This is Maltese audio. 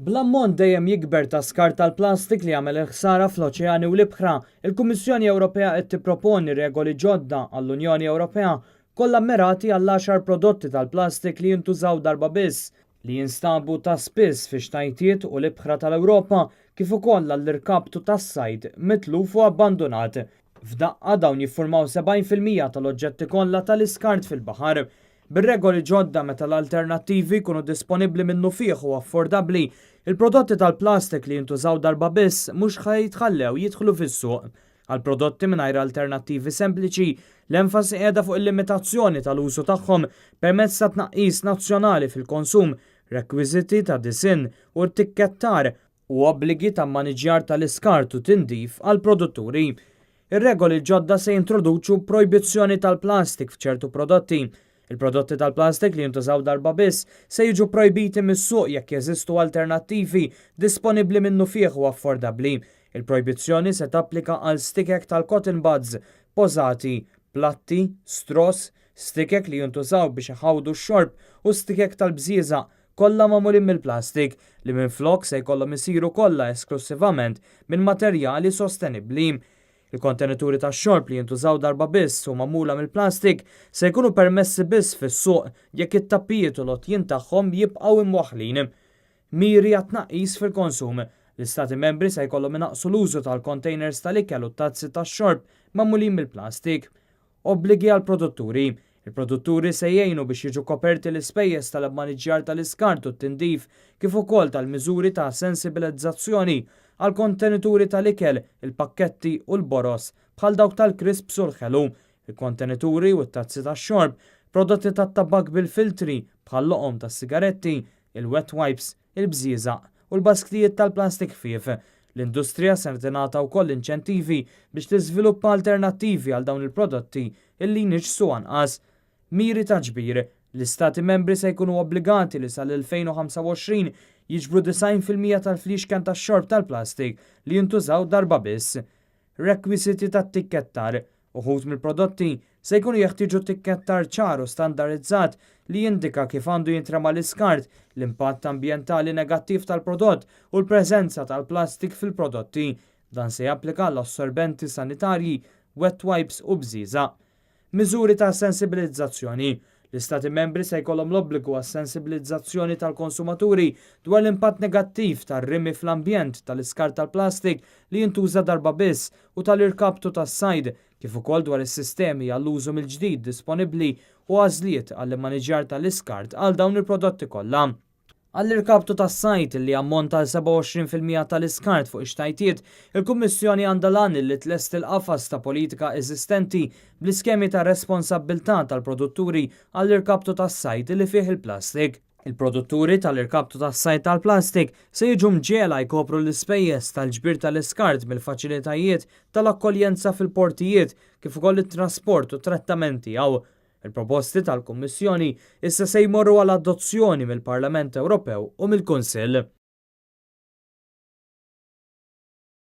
Bl-ammont dejjem jikber ta' skart tal-plastik li jagħmel il-ħsara fl-oċeani u l-ibħra, il-Kummissjoni Ewropea qed tipproponi regoli ġodda għall-Unjoni Ewropea kollha mmirati għall-10 prodotti tal-plastik li jintużaw darba biss li jinstabu ta' spiss fi xtajtiet u l-ibħra tal-Ewropa kif ukoll għall-irkabtu tas-sajd mitluf u abbandonat. F'daqqa dawn jiffurmaw 70% tal-oġġetti kollha tal-iskart fil-baħar. Bir-regoli ġodda meta l-alternattivi jkunu disponibbli minnu fih u affordabbli, il-prodotti tal-plastik li jintużaw darba biss mhux ħajtħallew jidħlu fis-suq. Għal prodotti mingħajr alternattivi sempliċi, l-enfasi qiegħda fuq il-limitazzjoni tal-użu tagħhom permezz ta' tnaqqis nazzjonali fil-konsum, rekwiżiti ta' disinn u t-tikkettar u obbligi ta' maniġjar tal-iskart u tindif għal produtturi. Ir-regoli ġodda se jintroduċu projbizzjoni tal-plastik f'ċertu prodotti. Il-prodotti tal-plastik li jintużaw darba biss se jiġu projbiti mis-suq jekk jeżistu alternattivi disponibbli minnu fih u affordabbli. Il-projbizzjoni se tapplika għal stikek tal-cotton buds, pożati, platti, stros, stikek li jintużaw biex iħawdu x-xorb u stikek tal-bżieża kollha magħmulin mill-plastik li minflok se jkollhom isiru kollha esklusivament minn materjali sostenibbli. Il-kontenituri tax-xorb li jintużaw darba biss u magħmula mill-plastik se jkunu permessi biss fis-suq jekk it-tappijiet u l-għotjien tagħhom jibqgħu imwaħħlin. Miri għat-tnaqqis fil-konsum. L-Istati membri se jkollhom inaqsu l-użu tal-containers tal-ikel u tazzi tax-xorb magħmulin mill-plastik. Obbligi għall produtturi. Il-produtturi se jgħinu biex jiġu koperti l-ispejjeż tal-maniġġjar tal-iskart u t-tindif kif ukoll tal-miżuri ta' sensibilizzazzjoni għal kontenituri tal-ikel, il-pakketti u l-boros bħal dawk tal-crisps u l-ħelu, il-kontenituri u t-tazzi tax-xorb, prodotti tat-tabak bil-filtri bħal loqom tas-sigaretti, il-wet wipes, il-bżieżaq u l-basktijiet tal-plastik ħfief. L-industrija se tingħata wkoll inċentivi biex tiżviluppa alternattivi għal dawn il-prodotti illi niġsu anqas. Miri ta' ġbir. L-Istati membri se jkunu obbligati li sal-2025 jiġbru 90% tal-fliexken tax-xorb tal-plastik li jintużaw darba biss. Rekwiżiti tat-tikkettar. Uħud mill-prodotti se jkunu jeħtieġu tikkettar ċar u standardizzat li jindika kif għandu jintrema l-iskart, l-impatt ambjentali negattiv tal-prodott u l-preżenza tal-plastik fil-prodotti. Dan se japplika l-assorbenti sanitarji, wet wipes u bżieża. Miżuri ta' sensibilizzazzjoni. L-Istati membri se jkollhom l-obbligu għas-sensibilizzazzjoni tal-konsumaturi dwar l-impatt negattiv tar-rimi fl-ambjent tal-iskart tal-plastik li jintuża darba biss u tal-irkabtu tas-sajd, kif ukoll dwar is-sistemi għall-użu mill-ġdid disponibbli u għażliet għall-maniġġjar tal-iskart għal dawn il-prodotti kollha. Għall-irkabtu tas-sajd li ammonta għal 27% tal-iskart fuq ix-xtajtiet, il-Kummissjoni għandha lan li tlest il-qafas ta' politika eżistenti bl-iskemi ta' responsabbiltà tal-produtturi għall-irkabtu tas-sajd li fih il-plastik. Il-produtturi tal-irkabtu tas-sajd tal-plastik se jiġu mġiela jkopru l-ispejjeż tal-ġbir tal-iskart mill-faċilitajiet tal-akkoljenza fil-portijiet kif ukoll it-trasport u trattamenti għaw. Il-proposti tal-Kummissjoni issa se jmorru għal adozzjoni mill-Parlament Ewropew u mill-Kunsill.